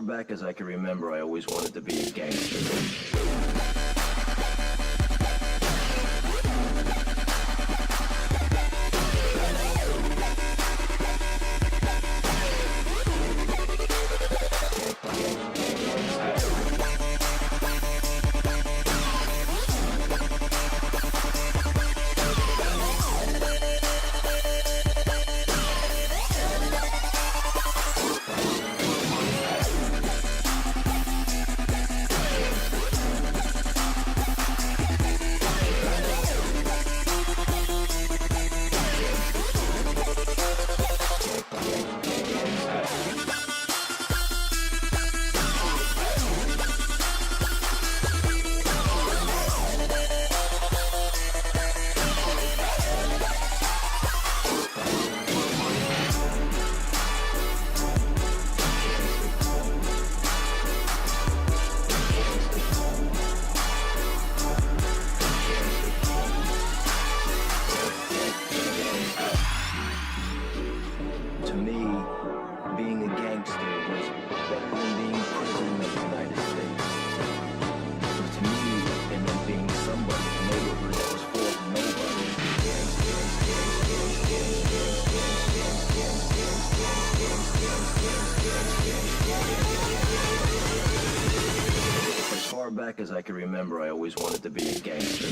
Back as I can remember, I always wanted to be a gangster. To me, being a gangster was better than being president of the United States. To me, it meant being somebody in the neighborhood that was full of nobody. As far back as I can remember, I always wanted to be a gangster.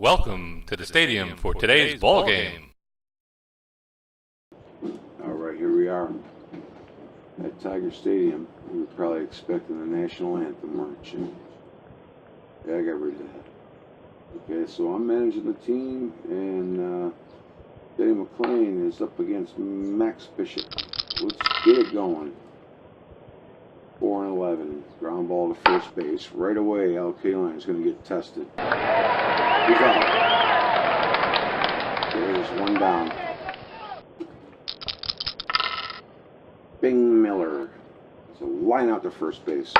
Welcome to the stadium for today's ball game. Alright, here we are at Tiger Stadium. You were probably expecting the national anthem, weren't you? Yeah, I got rid of that. Okay, so I'm managing the team, and Eddie McClain is up against Max Bishop. Let's get it going. 4-11. Ground ball to first base. Right away, Al Kaline is going to get tested. He's out. There's one down. Bing Miller. So line out to first base.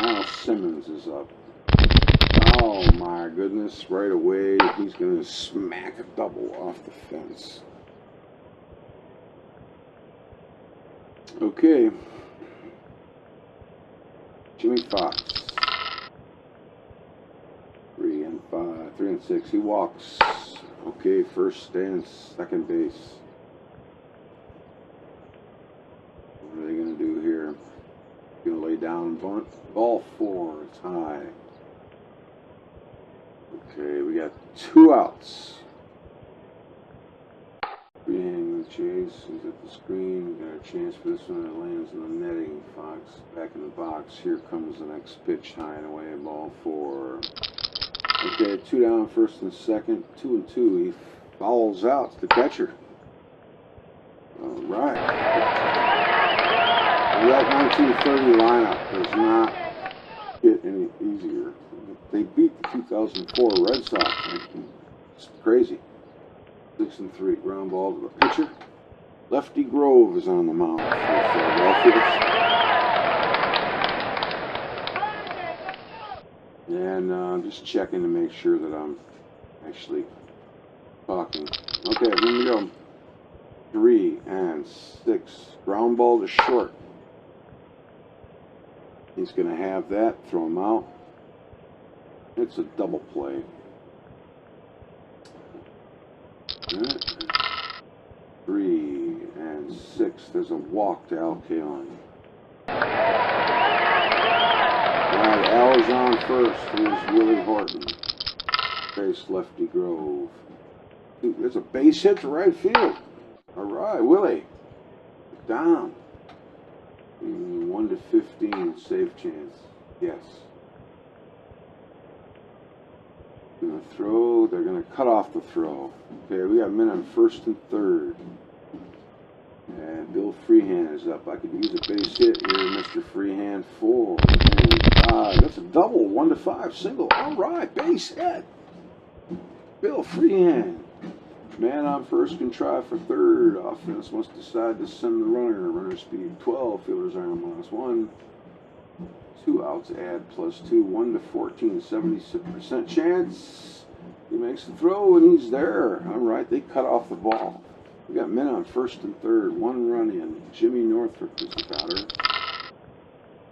Now Simmons is up. Oh my goodness, right away he's going to smack a double off the fence. Jimmi Foxx. 3 and 5, 3 and 6. He walks. Okay, first and second base. What are they going to do here? Going to lay down bunt. Ball 4. It's high. Okay, we got 2 outs. Freehand chase. He's at the screen. We got a chance for this one. It lands in the netting. Fox back in the box. Here comes the next pitch. High and away. Ball 4. Okay, 2 down, first and second. 2 and 2. He fouls out to the catcher. All right. That 1930 lineup does not get any easier. They beat the 2004 Red Sox. It's crazy. 6 and 3. Ground ball to the pitcher. Lefty Grove is on the mound for Philadelphia. And I'm just checking to make sure that I'm actually talking. Okay, here we go. 3 and 6. Ground ball to short. He's going to have that. Throw him out. It's a double play. Right. 3 and 6. There's a walk to Al Kaline. Alright, Al is on first. Here's Willie Horton. Base Lefty Grove. Dude, there's a base hit to right field. Alright, Willie. Down. 1 to 15. Safe chance. Yes. Gonna throw. They're gonna cut off the throw. Okay, we got men on first and third. And Bill Freehand is up. I could use a base hit here, Mr. Freehand. 4 and 5. That's a double. 1 to 5 single. All right, base hit. Bill Freehand. Man on first can try for third. Offense must decide to send the runner. Runner speed 12. Fielders are on -1. 2 outs. Add +2. 1 to 14. 76% chance. He makes the throw and he's there. All right, they cut off the ball. We got men on first and third. 1 run in. Jimmy Northrup is the batter.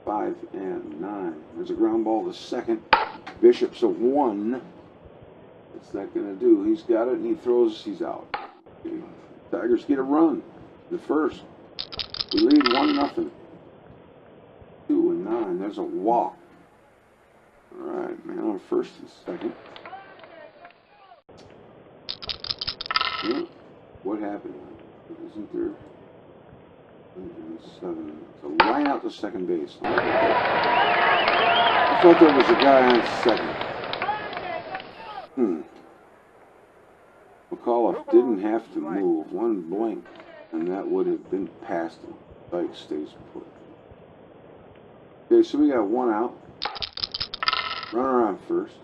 5 and 9. There's a ground ball to second. Bishop's a 1. What's that going to do? He's got it and he throws. He's out. Okay. Tigers get a run. The first. We lead 1-0. 2 and 9. There's a walk. All right, man on first and second. Yeah. What happened? Isn't there? 7. It's a line out to second base. I thought there was a guy on second. McAuliffe didn't have to move. 1 blink, and that would have been past him. Dyke stays put. Okay, so we got 1 out. Runner on first.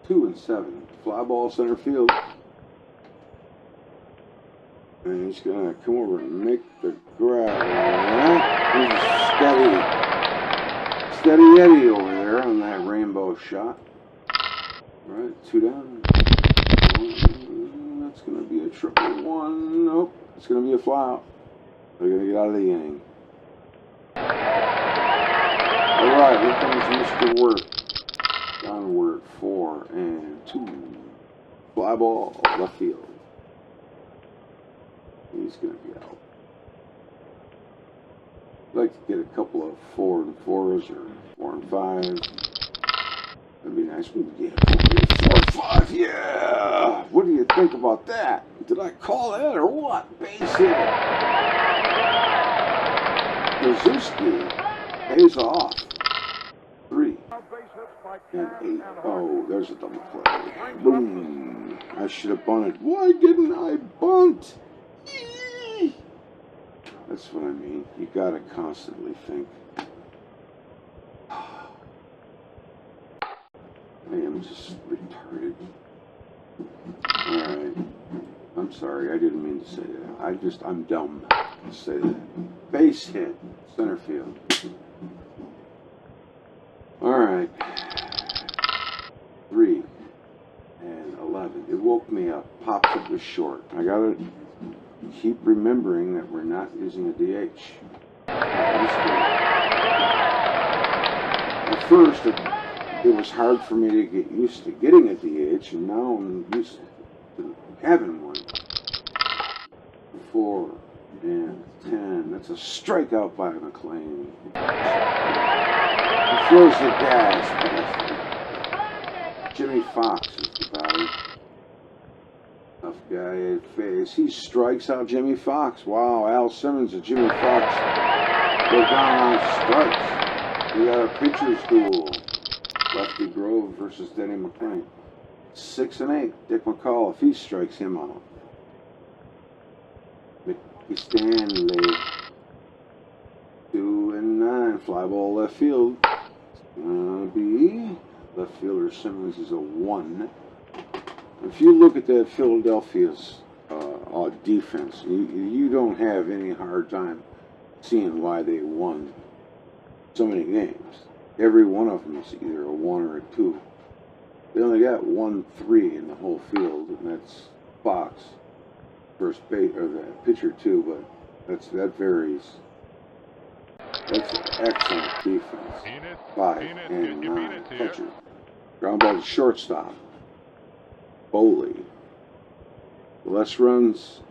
2 and 7. Fly ball center field. And he's going to come over and make the grab. He's steady Eddie over there on that rainbow shot. All right, 2 down. That's going to be a triple 1. Nope, it's going to be a fly out. They're going to get out of the inning. All right, here comes Mr. Wirt. Downward 4 and 2. Fly ball left field. He's going to be out. I'd like to get a couple of 4 and 4s or 4 and 5s. That'd be nice. Yeah, 4 and 5. Yeah. What do you think about that? Did I call that or what? Base hit. Krzyzewski pays off. 3 and 8. Oh, there's a double play. Boom. I should have bunted. Why didn't I bunt? That's what I mean. You gotta constantly think. I am just retarded. Alright. I'm sorry, I didn't mean to say that. I'm dumb to say that. Base hit. Center field. Alright. 3 and 11. It woke me up. Pops up was short. I gotta keep remembering that we're not using a DH. first, it was hard for me to get used to getting a DH, and now I'm used to having one. 4 and 10. That's a strikeout by McLean. He throws the gas past him. Jimmi Foxx is the batter. Tough guy at face. He strikes out Jimmi Foxx. Wow, Al Simmons and Jimmi Foxx go down on strikes. We got a pitcher's duel. Lefty Grove versus Denny McLean. 6 and 8. Dick McCall, if he strikes him out. Mickey Stanley. 2 and 9. Fly ball left field. Left fielder Simmons is a 1. If you look at that Philadelphia's defense, you don't have any hard time seeing why they won so many games. Every one of them is either a 1 or a 2. They only got 1-3 in the whole field, and that's Fox, first base, or the pitcher too. But that varies. That's an excellent defense. 5 and 9 catcher. Ground ball to shortstop. Boley. The less runs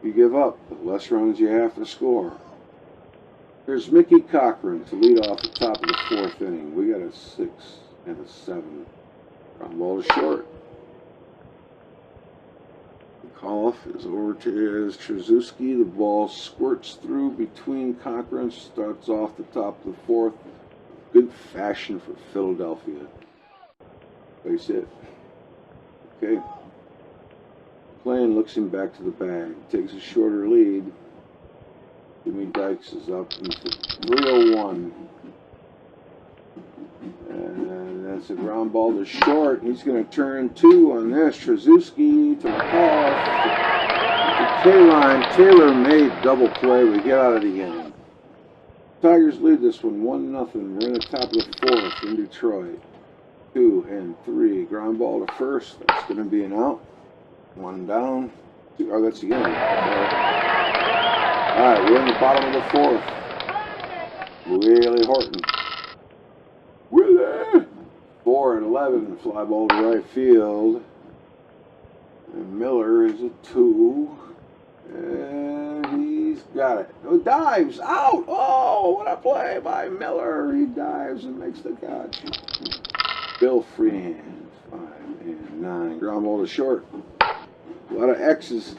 you give up, the less runs you have to score. Here's Mickey Cochran to lead off the top of the 4th inning. We got a 6 and a 7. Ground ball to short. The call-off is over to Trzaskowski. The ball squirts through between Cochran, starts off the top of the 4th. Good fashion for Philadelphia. Base hit. Okay. McLean looks him back to the bag. Takes a shorter lead. Jimmy Dykes is up into 301. And that's a ground ball to short. He's going to turn 2 on this. Trzaskowski to McCall. The K-line. Taylor made double play. We get out of the inning. Tigers lead this one 1-0. We're in the top of the 4th in Detroit. 2 and 3. Ground ball to first. That's going to be an out. 1 down. 2. Oh, that's the inning. All right, we're in the bottom of the 4th. Willie Horton. Willie! 4 and 11. Fly ball to right field. And Miller is a 2. And he's got it. Oh, dives out. Oh, what a play by Miller. He dives and makes the catch. Bill Freehand. 5 and 9. Ground ball to short. A lot of X's.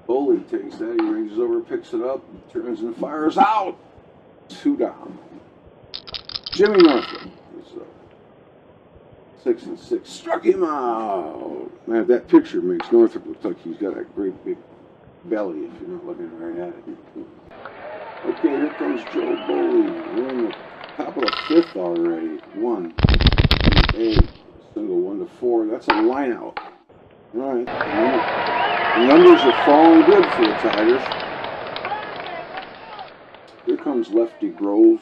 Boley takes that. He ranges over, picks it up, turns and fires out. 2 down. Jimmy Northrup is 6 and 6. Struck him out. Man, that picture makes Northrup look like he's got a great big belly if you're not looking right at it. Okay, here comes Joe Boley. We're in the top of the 5th already. 1, 8, single 1 to 4. That's a line out. All right. The numbers are falling good for the Tigers. Here comes Lefty Grove.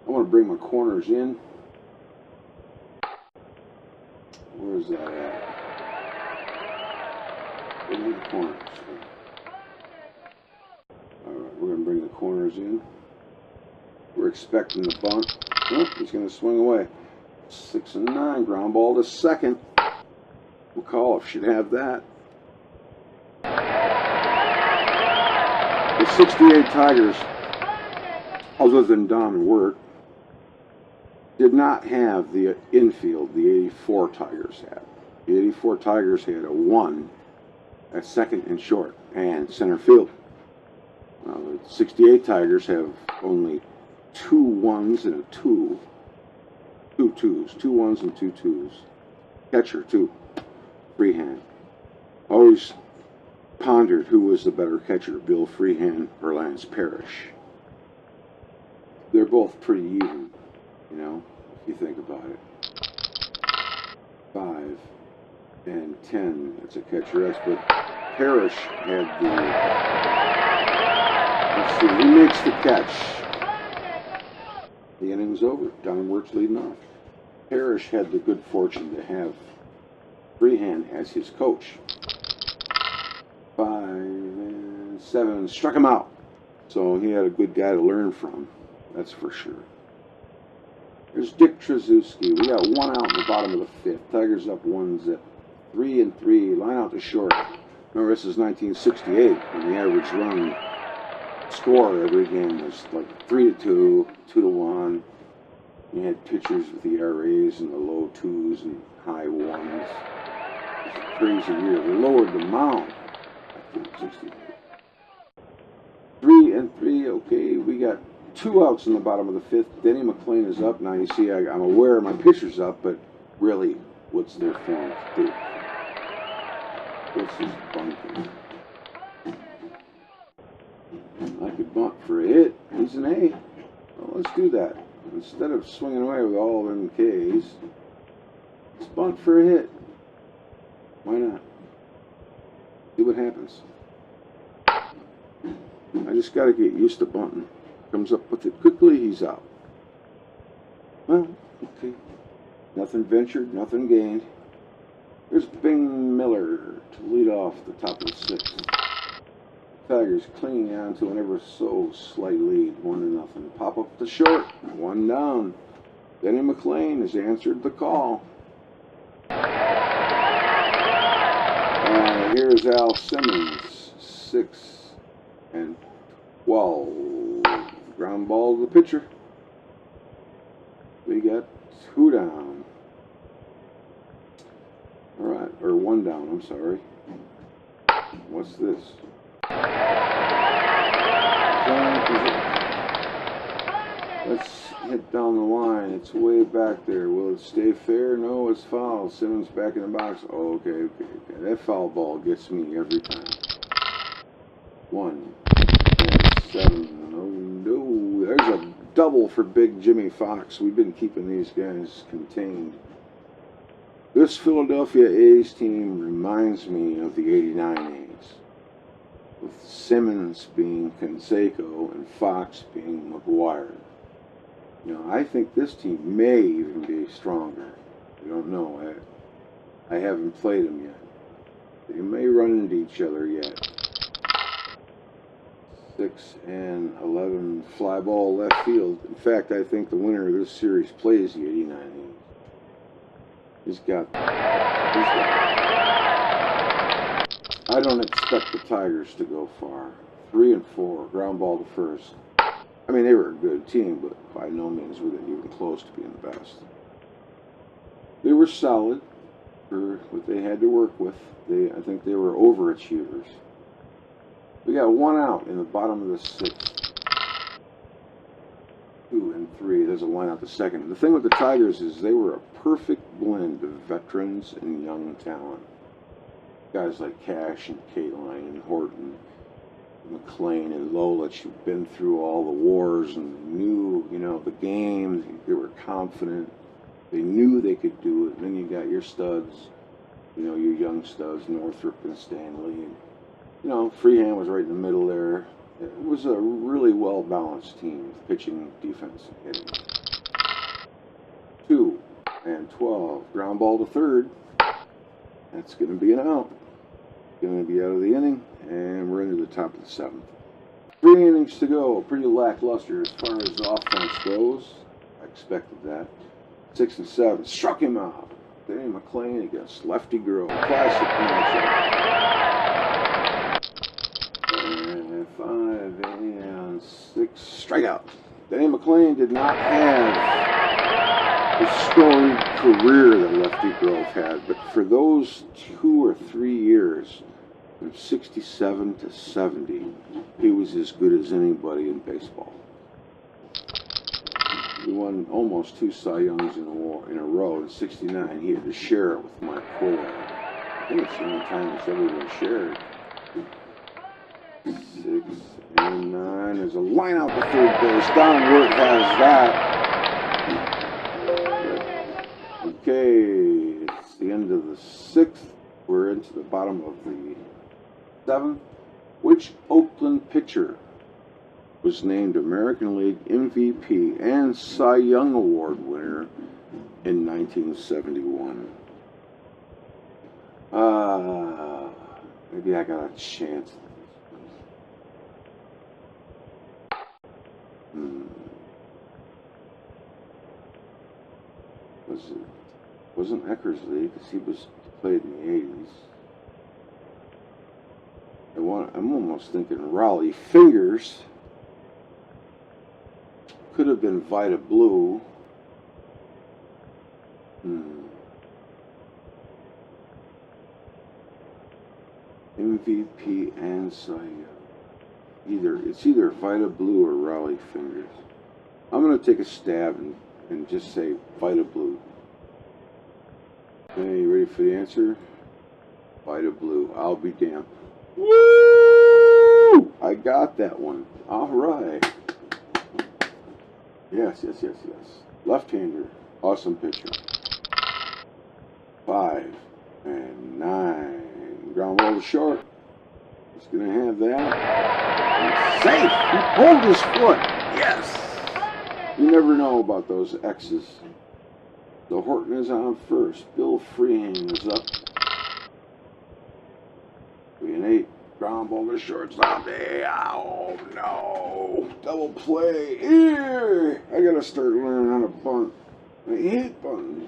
I want to bring my corners in. Where is that at? Bring the corners. All right, we're going to bring the corners in. We're expecting the bunt. Oh, he's going to swing away. 6 and 9. Ground ball to second. McCall should have that. The 68 Tigers, other than Don Wirt, did not have the infield the 84 Tigers had. The 84 Tigers had a 1 at second and short and center field. The 68 Tigers have only 2 1s and a 2. 2 2s. 2 1s and 2 2s. Catcher, too. Freehand. Always pondered who was the better catcher, Bill Freehand or Lance Parrish. They're both pretty even, you know, if you think about it. 5 and 10. It's a catcher X, but Parrish had the. Let's see, he makes the catch. The inning's over. Don Wirt's leading off. Parrish had the good fortune to have Freehand as his coach. 5 and 7. Struck him out. So he had a good guy to learn from. That's for sure. There's Dick Tracewski. We got one out in the bottom of the fifth. Tigers up 1-0. 3-3. Line out to short. Remember, this is 1968 when the average run score every game was like 3-2, 2-1. You had pitchers with the ERAs in the low 2s and high 1s. It's a crazy year. They lowered the mound. 68. 3-3. Okay, we got 2 outs in the bottom of the fifth. Denny McClain is up. Now you see, I'm aware my pitcher's up, but really, what's their form to do? What's this bunting? I could bunt for a hit. He's an A. Well, let's do that. Instead of swinging away with all them Ks, let's bunt for a hit. Why not? See what happens. I just got to get used to bunting. Comes up with it quickly, he's out. Well, okay. Nothing ventured, nothing gained. There's Bing Miller to lead off the top of the sixth. Tigers clinging on to an ever so slight lead, 1-0. Pop up to short, 1 down. Denny McClain has answered the call. Here's Al Simmons, 6-12. Ground ball to the pitcher. We got 2 down. All right, or 1 down, I'm sorry. What's this? Let's hit down the line. It's way back there. Will it stay fair? No, it's foul. Simmons back in the box. Oh, okay. That foul ball gets me every time. 1-7. Oh, no. There's a double for big Jimmi Foxx. We've been keeping these guys contained. This Philadelphia A's team reminds me of the '89 A's, with Simmons being Canseco and Fox being McGuire. You know, I think this team may even be stronger. I don't know. I haven't played them yet. They may run into each other yet. 6-11 fly ball left field. In fact, I think the winner of this series plays the '89 A's. He's got. I don't expect the Tigers to go far. 3-4, ground ball to first. I mean, they were a good team, but by no means were they even close to being the best. They were solid for what they had to work with. I think they were overachievers. We got 1 out in the bottom of the sixth. 2-3. There's a line out the second. The thing with the Tigers is they were a perfect blend of veterans and young talent. Guys like Cash and Kateline and Horton, McClain and Lolich, who've been through all the wars and knew, the game. They were confident. They knew they could do it. And then you got your studs, your young studs, Northrop and Stanley. And, Freehand was right in the middle there. It was a really well-balanced team with pitching, defense, and hitting. 2-12. Ground ball to third. That's going to be an out. Going to be out of the inning, and we're into the top of the seventh. 3 innings to go. Pretty lackluster as far as offense goes. I expected that. 6-7. Struck him out. Danny McClain against Lefty Grove. Classic matchup. And 5-6. Strikeout. Danny McClain did not have the storied career that Lefty Grove had, but for those 2 or 3 years, from 67 to 70, he was as good as anybody in baseball. He won almost 2 Cy Youngs in a row. In 69, he had to share it with Mike Cole. I think it's the only time it's ever been shared. 6-9. There's a line out to third base. Don Wirt has that. Okay, it's the end of the 6th. We're into the bottom of the 7th. Which Oakland pitcher was named American League MVP and Cy Young Award winner in 1971? Maybe I got a chance. wasn't Eckersley, because he was played in the 80s. I'm almost thinking Raleigh Fingers. Could have been Vita Blue. MVP and Cy Young. It's either Vita Blue or Raleigh Fingers. I'm going to take a stab and just say Vita Blue. Okay, you ready for the answer? Vita Blue. I'll be damned. Woo! I got that one. All right. Yes. Left-hander. Awesome pitcher. 5 and 9. Ground ball to short. He's going to have that. Safe! He pulled his foot. Yes! You never know about those X's. So Horton is on first. Bill Freehand is up. 3 and 8. Ground ball to shortstop. Oh no! Double play. Here! I gotta start learning how to bunt. I hate bunting.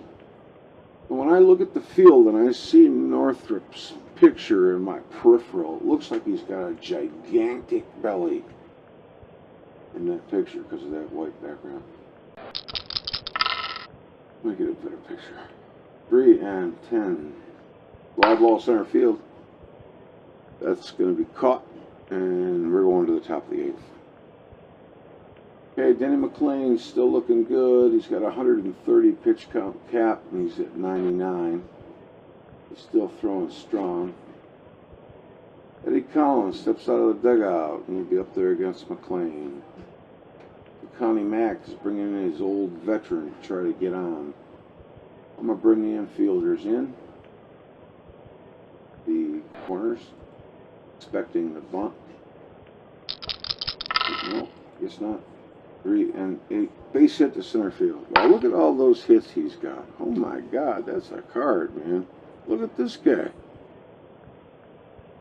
But when I look at the field and I see Northrup's picture in my peripheral, it looks like he's got a gigantic belly in that picture because of that white background. Let me get a better picture. 3 and 10. Fly ball center field. That's going to be caught, and we're going to the top of the 8th. Okay, Denny McLean's still looking good. He's got a 130 pitch count cap, and he's at 99. He's still throwing strong. Eddie Collins steps out of the dugout, and he'll be up there against McLean. Connie Mack is bringing in his old veteran to try to get on. I'm going to bring the infielders in. The corners. Expecting the bunt. No, guess not. 3 and 8. Base hit to center field. Wow, look at all those hits he's got. Oh my God, that's a card, man. Look at this guy.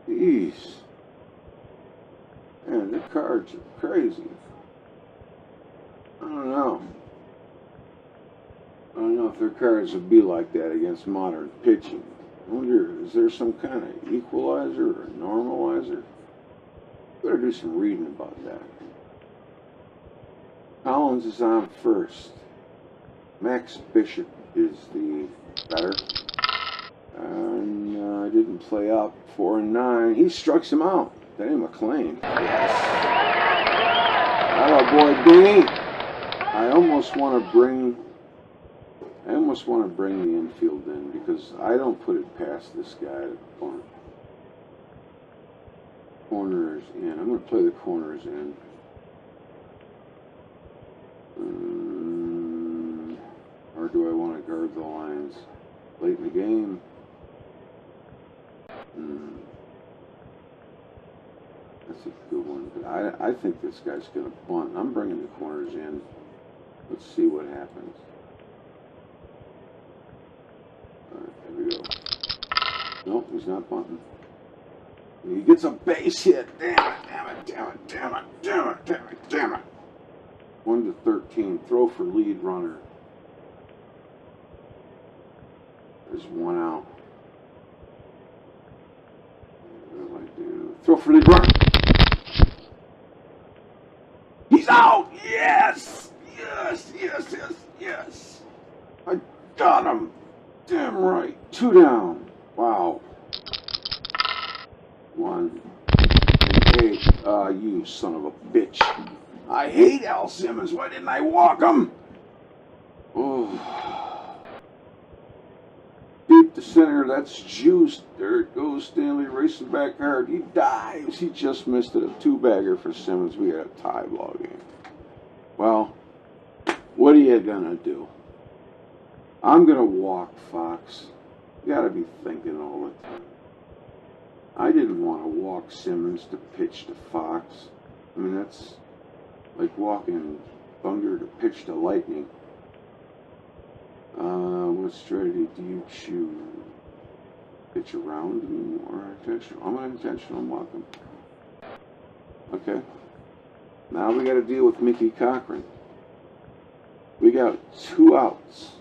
Jeez. Man, the cards are crazy. I don't know if their cards would be like that against modern pitching. I wonder, is there some kind of equalizer or normalizer? Better do some reading about that. Collins is on first. Max Bishop is the batter. And didn't play up. 4 and 9. He strikes him out. Danny McLean. Yes. Hello, boy, Benny. I almost want to bring the infield in because I don't put it past this guy to bunt. Corners in. I'm going to play the corners in. Or do I want to guard the lines late in the game? That's a good one. But I think this guy's going to bunt. I'm bringing the corners in. Let's see what happens. Alright, here we go. Nope, he's not bunting. He gets a base hit. Damn it. 1 to 13. Throw for lead runner. There's 1 out. What do I do? Throw for lead runner. He's out! Yes! Yes! I got him! Damn right. 2 down. Wow. 1 and 8. You son of a bitch. I hate Al Simmons. Why didn't I walk him? Oh. Deep to center. That's juice. There it goes. Stanley racing back hard. He dives. He just missed it. A 2-bagger for Simmons. We got a tie ball game. Well, what are you gonna do? I'm gonna walk Fox. You gotta be thinking all the time. I didn't want to walk Simmons to pitch to Fox. I mean, that's like walking Thunder to pitch to Lightning. What strategy do you choose? Pitch around him or intentional? I'm unintentional. I'm walking. Okay. Now we got to deal with Mickey Cochran. We got 2 outs.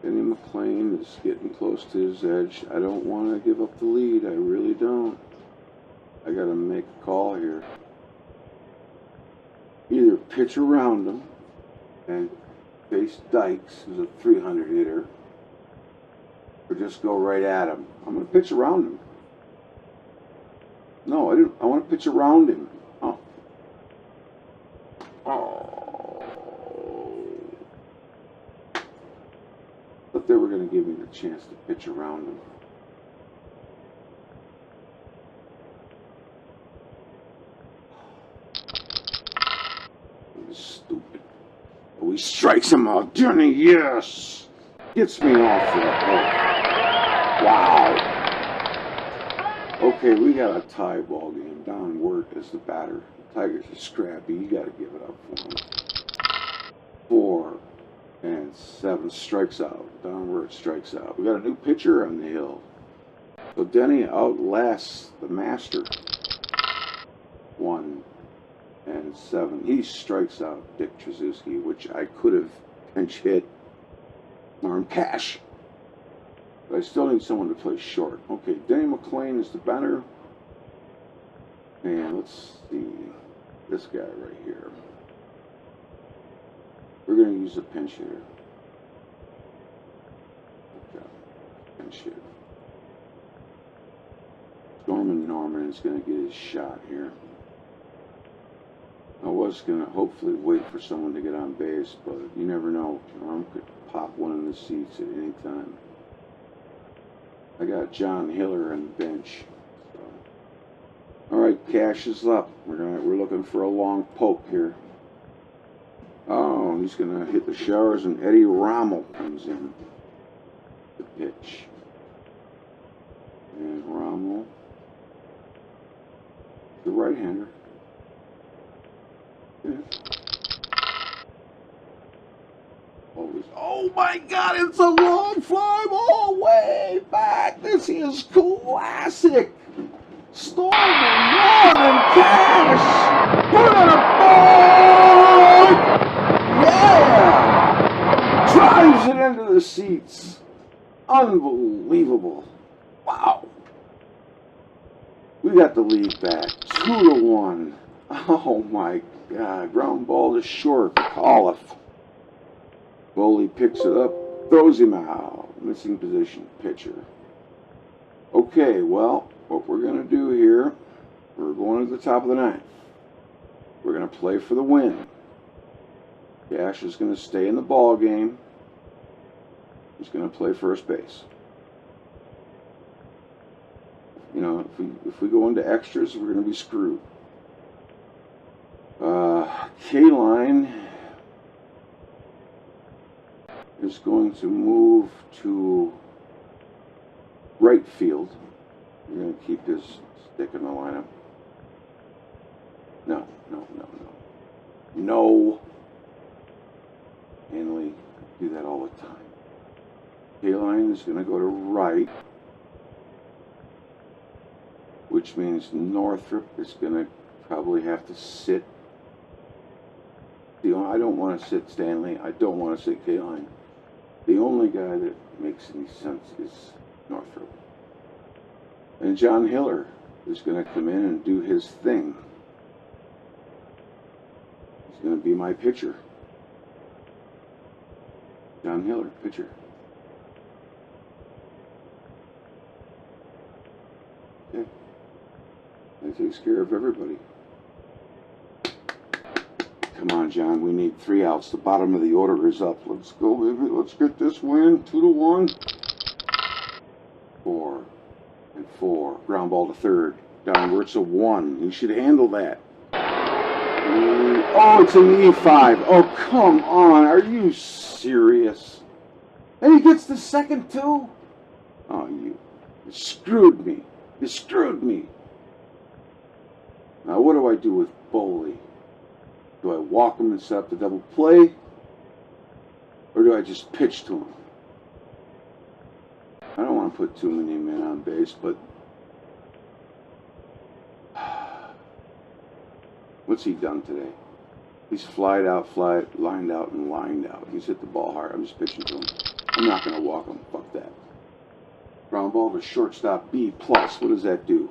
Denny McClain is getting close to his edge. I don't want to give up the lead. I really don't. I got to make a call here. Either pitch around him and face Dykes, who's a 300 hitter, or just go right at him. I'm going to pitch around him. No, I didn't. I want to pitch around him. Oh. Oh. Thought they were going to give me the chance to pitch around him. Stupid. Oh, he strikes him out. Johnny, yes! Gets me off there. Oh. Wow. Okay, we got a tie ball game. Don Wirt is the batter. The Tigers are scrappy. You got to give it up for him. 4 and 7 strikes out. Don Wirt strikes out. We got a new pitcher on the hill. So Denny outlasts the master. 1 and 7. He strikes out Dick Tracewski, which I could have pinch hit Norm Cash. But I still need someone to play short. Okay, Denny McClain is the batter. And let's see this guy right here. We're going to use a pinch hitter. Okay, pinch hitter. Norman is going to get his shot here. I was going to hopefully wait for someone to get on base, but you never know. Norm could pop one in the seats at any time. I got John Hiller on the bench. So. All right, Cash is up. We're looking for a long poke here. Oh, he's gonna hit the showers, and Eddie Rommel comes in. The pitch. And Rommel, the right-hander. Yeah. Always. Oh my God! It's a long fly ball way back. This is classic. Storm and Norman Cash. Put on a ball. Yeah. Drives it into the seats. Unbelievable. Wow. We got the lead back. 2-1. Oh my God. Ground ball to short. Coliff. Foley picks it up, throws him out. Missing position, pitcher. Okay, well, what we're going to do here, we're going to the top of the ninth. We're going to play for the win. Cash is going to stay in the ball game. He's going to play first base. You know, if we go into extras, we're going to be screwed. K-line is going to move to right field. We're going to keep his stick in the lineup. No. Hanley, do that all the time. K-line is going to go to right, which means Northrop is going to probably have to sit. I don't want to sit Stanley. I don't want to sit K-line. The only guy that makes any sense is Northrop. And John Hiller is going to come in and do his thing. He's going to be my pitcher. John Hiller, pitcher. Okay. That takes care of everybody. Come on, John. We need 3 outs. The bottom of the order is up. Let's go, baby. Let's get this win. 2-1. 4 and 4. Ground ball to third. Downwards a 1. You should handle that. Oh, it's an E5. Oh, come on. Are you serious? And he gets the second, too? Oh, you screwed me. You screwed me. Now, what do I do with Boley? Do I walk him and set up the double play? Or do I just pitch to him? I don't want to put too many men on base, but what's he done today? He's lined out, and lined out. He's hit the ball hard. I'm just pitching to him. I'm not going to walk him. Fuck that. Ground ball to shortstop B+. What does that do?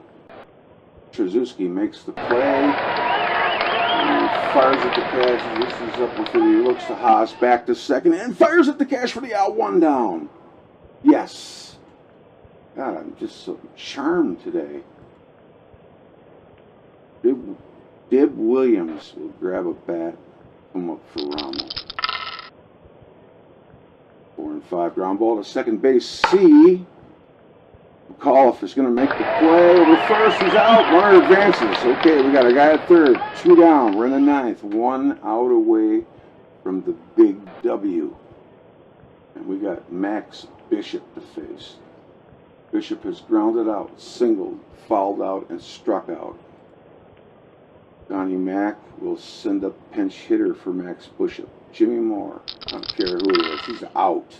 Trzeski makes the play. And he fires at the cash. This is up with it. He looks to Haas. Back to second. And fires at the cash for the out. 1 down. Yes. God, I'm just so charmed today. Dib Williams will grab a bat. Come up for Rommel. 4 and 5. Ground ball to second base C. McAuliffe is going to make the play over first. He's out. Runner advances. Okay, we got a guy at third. 2 down. We're in the 9th. 1 out away from the big W. And we got Max Bishop to face. Bishop has grounded out, singled, fouled out, and struck out. Johnny Mack will send up pinch hitter for Max Bishop. Jimmy Moore. I don't care who it is. He's out.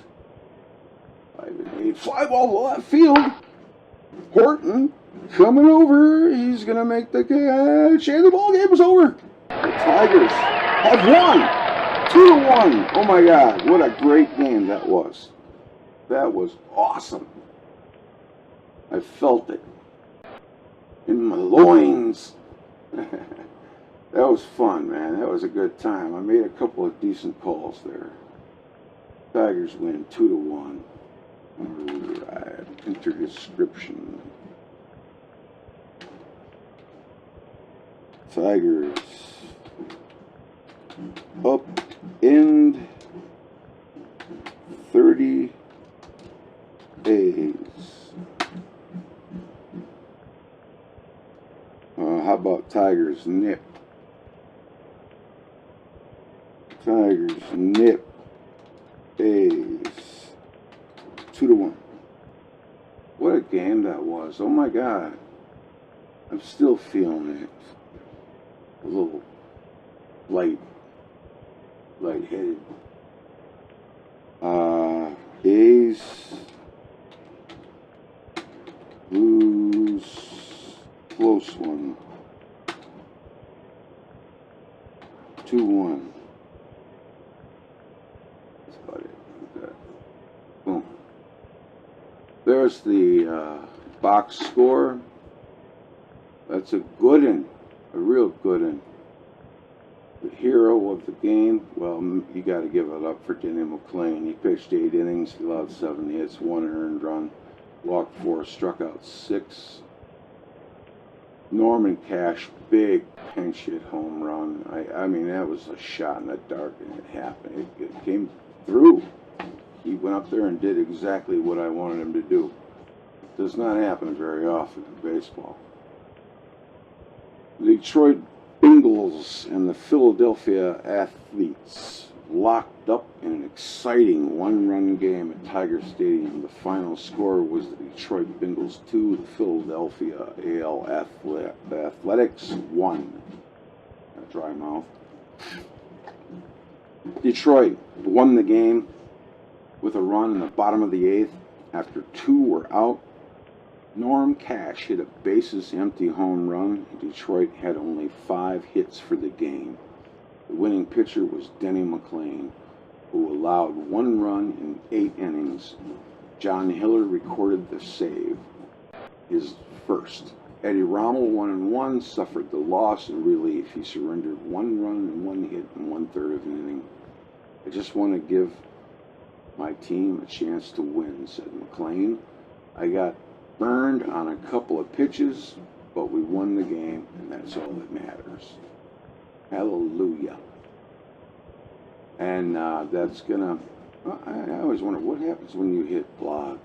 5 and 8. Fly ball to left field. Horton coming over. He's going to make the catch. And the ball game is over. The Tigers have won. 2-1. Oh my God. What a great game that was. That was awesome. I felt it in my loins. That was fun, man. That was a good time. I made a couple of decent calls there. Tigers win 2-1. Alright, enter description. Tigers up end 30 days. How about Tigers nip? Tigers nip A's 2-1. What a game that was. Oh my God. I'm still feeling it. A little lightheaded. A's lose close one. 2-1. That's about it. Okay. Boom. There's the box score. That's a good one. A real good one. The hero of the game, well, you got to give it up for Denny McClain. He pitched 8 innings, he allowed 7 hits, 1 earned run, walked 4, struck out 6. Norman Cash, big pinch hit home run. I mean, that was a shot in the dark, and it happened. It came through. He went up there and did exactly what I wanted him to do. It does not happen very often in baseball. The Detroit Bengals and the Philadelphia Athletes locked up in an exciting 1-run game at Tiger Stadium. The final score was the Detroit Bengals 2, the Philadelphia Athletics 1. A dry mouth. Detroit won the game with a run in the bottom of the 8th after 2 were out. Norm Cash hit a bases-empty home run. Detroit had only 5 hits for the game. The winning pitcher was Denny McClain, who allowed 1 run in 8 innings. John Hiller recorded the save, his first. Eddie Rommel, 1-1, suffered the loss in relief. He surrendered 1 run and 1 hit in 1/3 of an inning. I just want to give my team a chance to win, said McClain. I got burned on a couple of pitches, but we won the game, and that's all that matters. Hallelujah. And that's gonna, I always wonder what happens when you hit blog.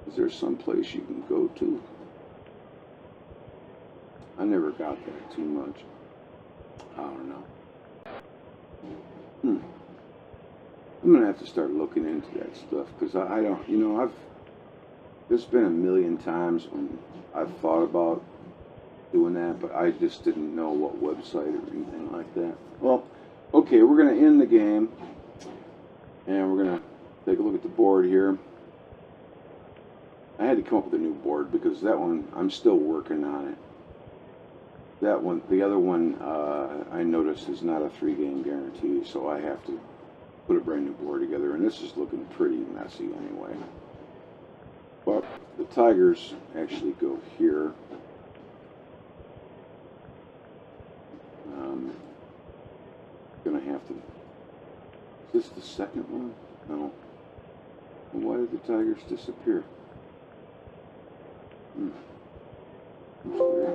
Is there some place you can go to? I never got that too much. I don't know. I'm gonna have to start looking into that stuff, because I don't, you know, there's been a million times when I've thought about doing that, but I just didn't know what website or anything like that. Well, okay, we're going to end the game, and we're going to take a look at the board here. I had to come up with a new board because that one, I'm still working on it. That one, the other one, I noticed is not a 3-game guarantee, so I have to put a brand new board together, and this is looking pretty messy anyway. But the Tigers actually go here. Gonna have to. Is this the second one? No. Well, why did the Tigers disappear? That's weird.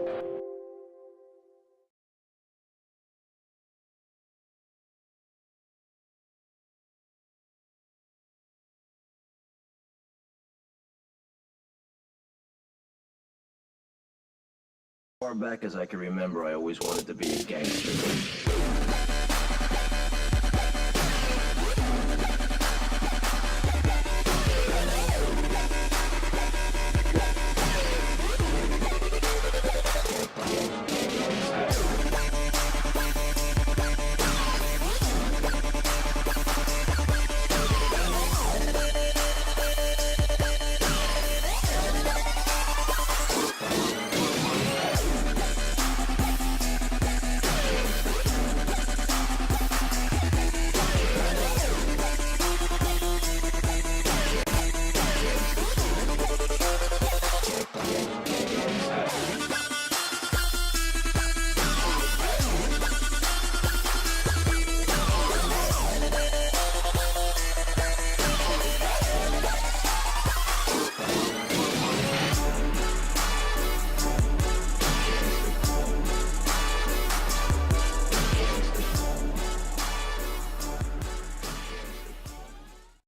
Far back as I can remember, I always wanted to be a gangster.